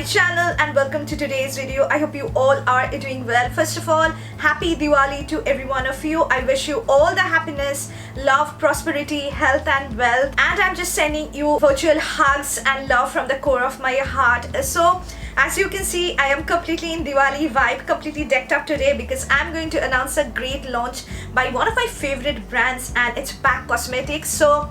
my channel and welcome to today's video. I hope you all are doing well. First of all, happy Diwali to every one of you. I wish you all the happiness, love, prosperity, health and wealth, and I'm just sending you virtual hugs and love from the core of my heart. So as you can see, I am completely in Diwali vibe, completely decked up today because I'm going to announce a great launch by one of my favorite brands, and it's PAC Cosmetics. So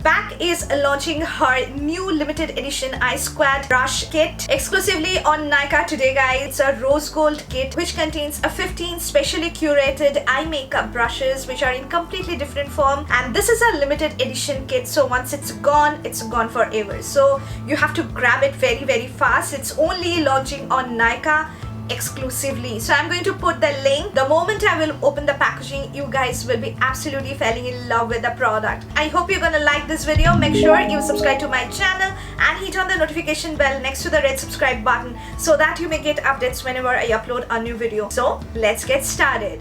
PAC is launching her new limited edition EYESQUAD brush kit exclusively on NYKAA today, guys. It's a rose gold kit which contains a 15 specially curated eye makeup brushes which are in completely different form, and this is a limited edition kit, so once it's gone forever. So you have to grab it very fast. It's only launching on NYKAA exclusively. So I'm going to put the link. The moment I will open the packaging, you guys will be absolutely falling in love with the product. I hope you're gonna like this video. Make sure you subscribe to my channel and hit on the notification bell next to the red subscribe button so that you may get updates whenever I upload a new video. So let's get started.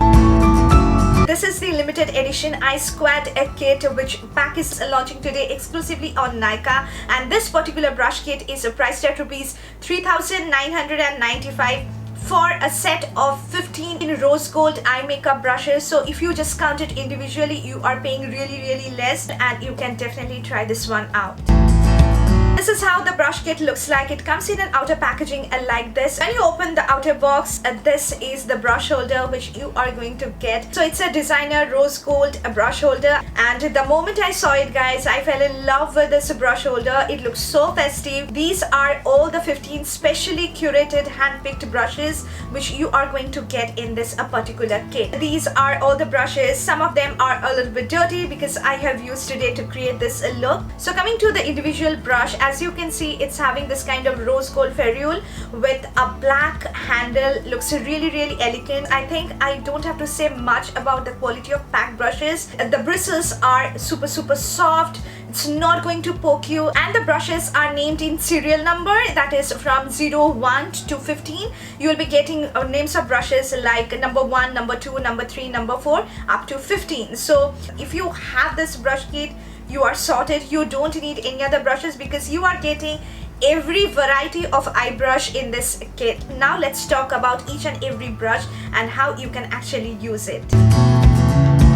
This is the limited edition EYESQUAD kit which PAC is launching today exclusively on NYKAA, and this particular brush kit is priced at rupees 3,995 for a set of 15 rose gold eye makeup brushes. So if you just count it individually, you are paying really less, and you can definitely try this one out. This is how the brush kit looks like. It comes in an outer packaging like this. When you open the outer box, this is the brush holder which you are going to get. So it's a designer rose gold brush holder, and the moment I saw it, guys, I fell in love with this brush holder. It looks so festive. These are all the 15 specially curated hand-picked brushes which you are going to get in this particular kit. These are all the brushes. Some of them are a little bit dirty because I have used today to create this look. So coming to the individual brush, as you can see, it's having this kind of rose gold ferrule with a black handle. Looks really elegant. I think I don't have to say much about the quality of PAC brushes. The bristles are super soft. It's not going to poke you, and the brushes are named in serial number, that is from 01 to 15. You will be getting names of brushes like number 1, number 2, number 3, number 4 up to 15. So if you have this brush kit, you are sorted. You don't need any other brushes because you are getting every variety of eye brush in this kit. Now let's talk about each and every brush and how you can actually use it.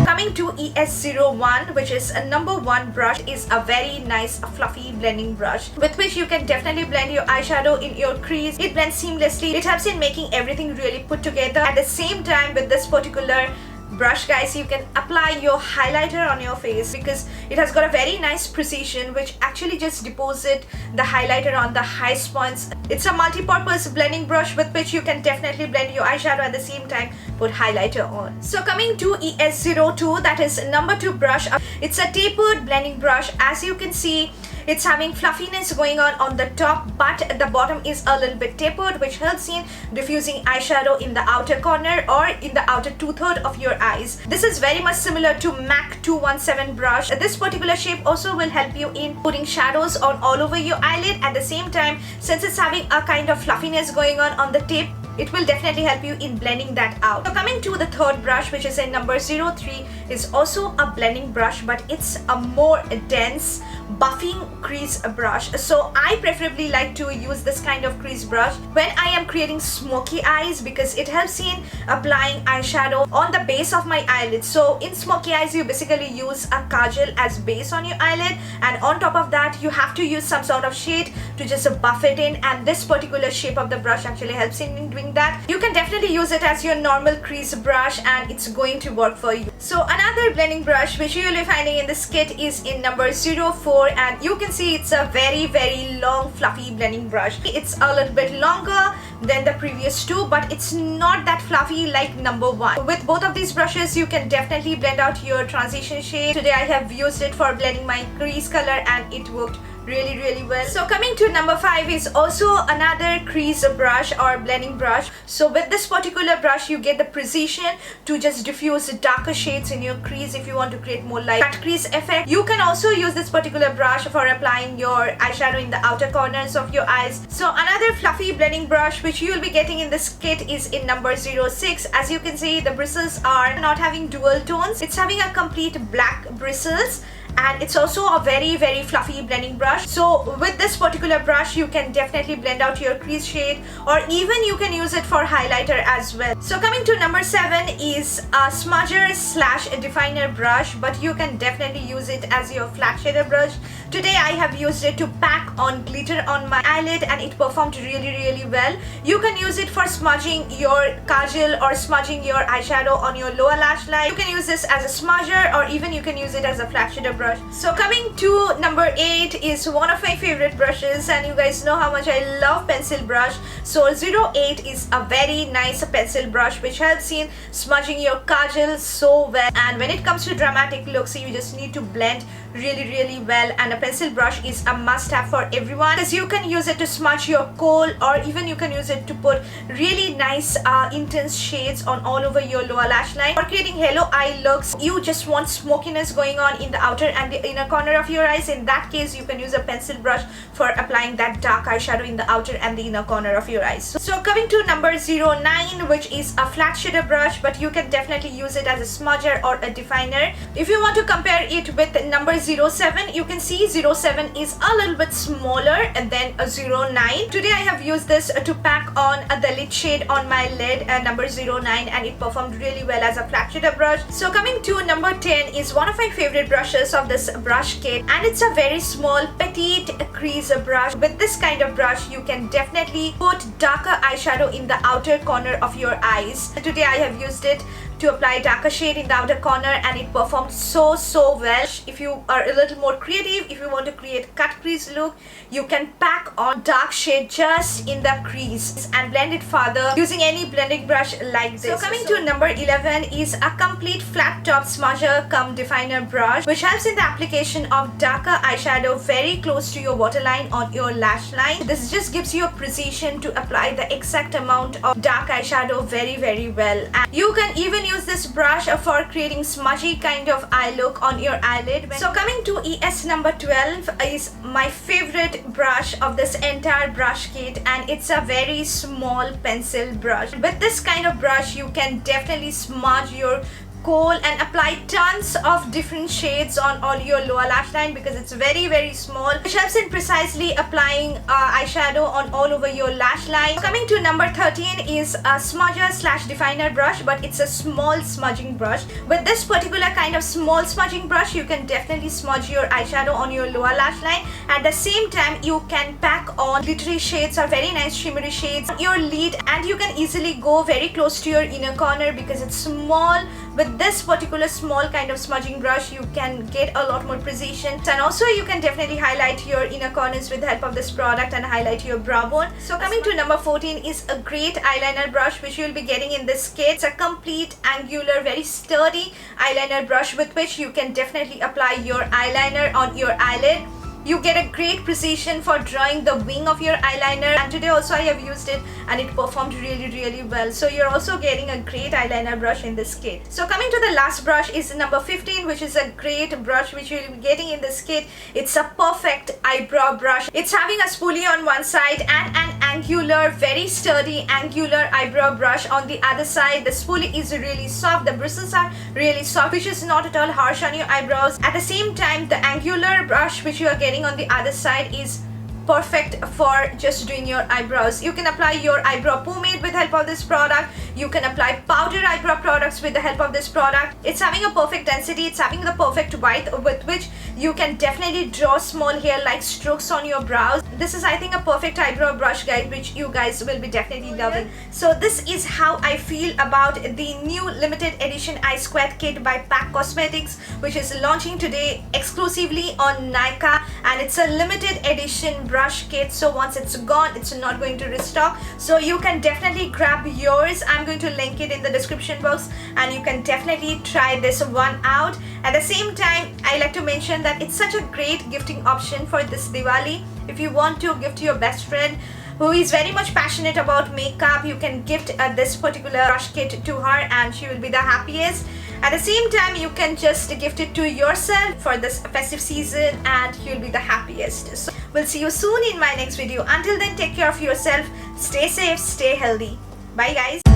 Coming to ES01, which is a number 1 brush, is a very nice fluffy blending brush with which you can definitely blend your eyeshadow in your crease. It blends seamlessly. It helps in making everything really put together. At the same time, with this particular brush, guys, you can apply your highlighter on your face because it has got a very nice precision which actually just deposit the highlighter on the highest points. It's a multi-purpose blending brush with which you can definitely blend your eyeshadow at the same time put highlighter on. So coming to ES02, that is number 2 brush. It's a tapered blending brush. As you can see, it's having fluffiness going on the top, but the bottom is a little bit tapered, which helps in diffusing eyeshadow in the outer corner or in the outer 2/3 of your eyes. This is very much similar to MAC 217 brush. This particular shape also will help you in putting shadows on all over your eyelid. At the same time, since it's having a kind of fluffiness going on the tip, it will definitely help you in blending that out. So coming to the 3rd brush, which is in number 03, is also a blending brush, but it's a more dense buffing crease brush. So I preferably like to use this kind of crease brush when I am creating smoky eyes because it helps in applying eyeshadow on the base of my eyelid. So in smoky eyes, you basically use a kajal as base on your eyelid, and on top of that you have to use some sort of shade to just buff it in, and this particular shape of the brush actually helps in doing that. You can definitely use it as your normal crease brush and it's going to work for you. So another blending brush which you will be finding in this kit is in number 04, and you can see it's a very long fluffy blending brush. It's a little bit longer than the previous two, but it's not that fluffy like number 1. With both of these brushes, you can definitely blend out your transition shade. Today I have used it for blending my crease color and it worked really well. So coming to number 5 is also another crease brush or blending brush. So with this particular brush, you get the precision to just diffuse darker shades in your crease if you want to create more light cut crease effect. You can also use this particular brush for applying your eyeshadow in the outer corners of your eyes. So another fluffy blending brush which you will be getting in this kit is in number 06. As you can see, the bristles are not having dual tones. It's having a complete black bristles, and it's also a very fluffy blending brush. So with this particular brush you can definitely blend out your crease shade, or even you can use it for highlighter as well. So coming to number 7 is a smudger slash definer brush, but you can definitely use it as your flat shader brush. Today I have used it to pack on glitter on my eyelid and it performed really well. You can use it for smudging your kajal or smudging your eyeshadow on your lower lash line. You can use this as a smudger, or even you can use it as a flat shader brush. So coming to number 8 is one of my favorite brushes, and you guys know how much I love pencil brush. So 08 is a very nice pencil brush which helps in smudging your kajal so well, and when it comes to dramatic looks you just need to blend really well, and a pencil brush is a must-have for everyone, because you can use it to smudge your kohl, or even you can use it to put really nice intense shades on all over your lower lash line. For creating halo eye looks, you just want smokiness going on in the outer and the inner corner of your eyes. In that case you can use a pencil brush for applying that dark eyeshadow in the outer and the inner corner of your eyes. So coming to number 09, which is a flat shader brush, but you can definitely use it as a smudger or a definer. If you want to compare it with number 07, you can see 07 is a little bit smaller than a 09. Today I have used this to pack on the lid shade on my lid, number 09, and it performed really well as a flat shader brush. So coming to number 10 is one of my favorite brushes of this brush kit, and it's a very small petite crease brush. With this kind of brush you can definitely put darker eyeshadow in the outer corner of your eyes. Today I have used it to apply darker shade in the outer corner, and it performed so well. If you are a little more creative, if you want to create cut crease look, you can pack on dark shade just in the crease and blend it further using any blending brush like this. So coming to number 11 is a complete flat top smudger cum definer brush, which helps in the application of darker eyeshadow very close to your waterline on your lash line. This just gives you a precision to apply the exact amount of dark eyeshadow very well, and you can even use this brush for creating smudgy kind of eye look on your eyelid. So coming to ES number 12 is my favorite brush of this entire brush kit, and it's a very small pencil brush. With this kind of brush you can definitely smudge your kohl and apply tons of different shades on all your lower lash line, because it's very small, which helps in precisely applying eyeshadow on all over your lash line. Coming to number 13 is a smudger slash definer brush, but it's a small smudging brush. With this particular kind of small smudging brush you can definitely smudge your eyeshadow on your lower lash line. At the same time you can pack on glittery shades or very nice shimmery shades on your lid, and you can easily go very close to your inner corner because it's small. With this particular small kind of smudging brush you can get a lot more precision, and also you can definitely highlight your inner corners with the help of this product and highlight your brow bone. So coming to number 14 is a great eyeliner brush which you will be getting in this kit. It's a complete angular very sturdy eyeliner brush with which you can definitely apply your eyeliner on your eyelid. You get a great precision for drawing the wing of your eyeliner, and today also I have used it and it performed really well. So you're also getting a great eyeliner brush in this kit. So coming to the last brush is number 15, which is a great brush which you'll be getting in this kit. It's a perfect eyebrow brush. It's having a spoolie on one side and an angular, very sturdy angular eyebrow brush on the other side. The spoolie is really soft, the bristles are really soft, which is not at all harsh on your eyebrows. At the same time the angular brush which you are getting on the other side is perfect for just doing your eyebrows. You can apply your eyebrow pomade with the help of this product. You can apply powder eyebrow products with the help of this product. It's having a perfect density, it's having the perfect width with which you can definitely draw small hair-like strokes on your brows. This is, I think, a perfect eyebrow brush, guys, which you guys will be definitely loving. So this is how I feel about the new limited edition eye squad kit by PAC Cosmetics, which is launching today exclusively on NYKAA, and it's a limited edition brush kit. So once it's gone, it's not going to restock. So you can definitely grab yours. I'm going to link it in the description box, and you can definitely try this one out. At the same time, I like to mention that it's such a great gifting option for this Diwali. If you want to gift your best friend who is very much passionate about makeup, you can gift this particular brush kit to her and she will be the happiest. At the same time, you can just gift it to yourself for this festive season and you'll be the happiest. So we'll see you soon in my next video. Until then, take care of yourself, stay safe, stay healthy. Bye guys.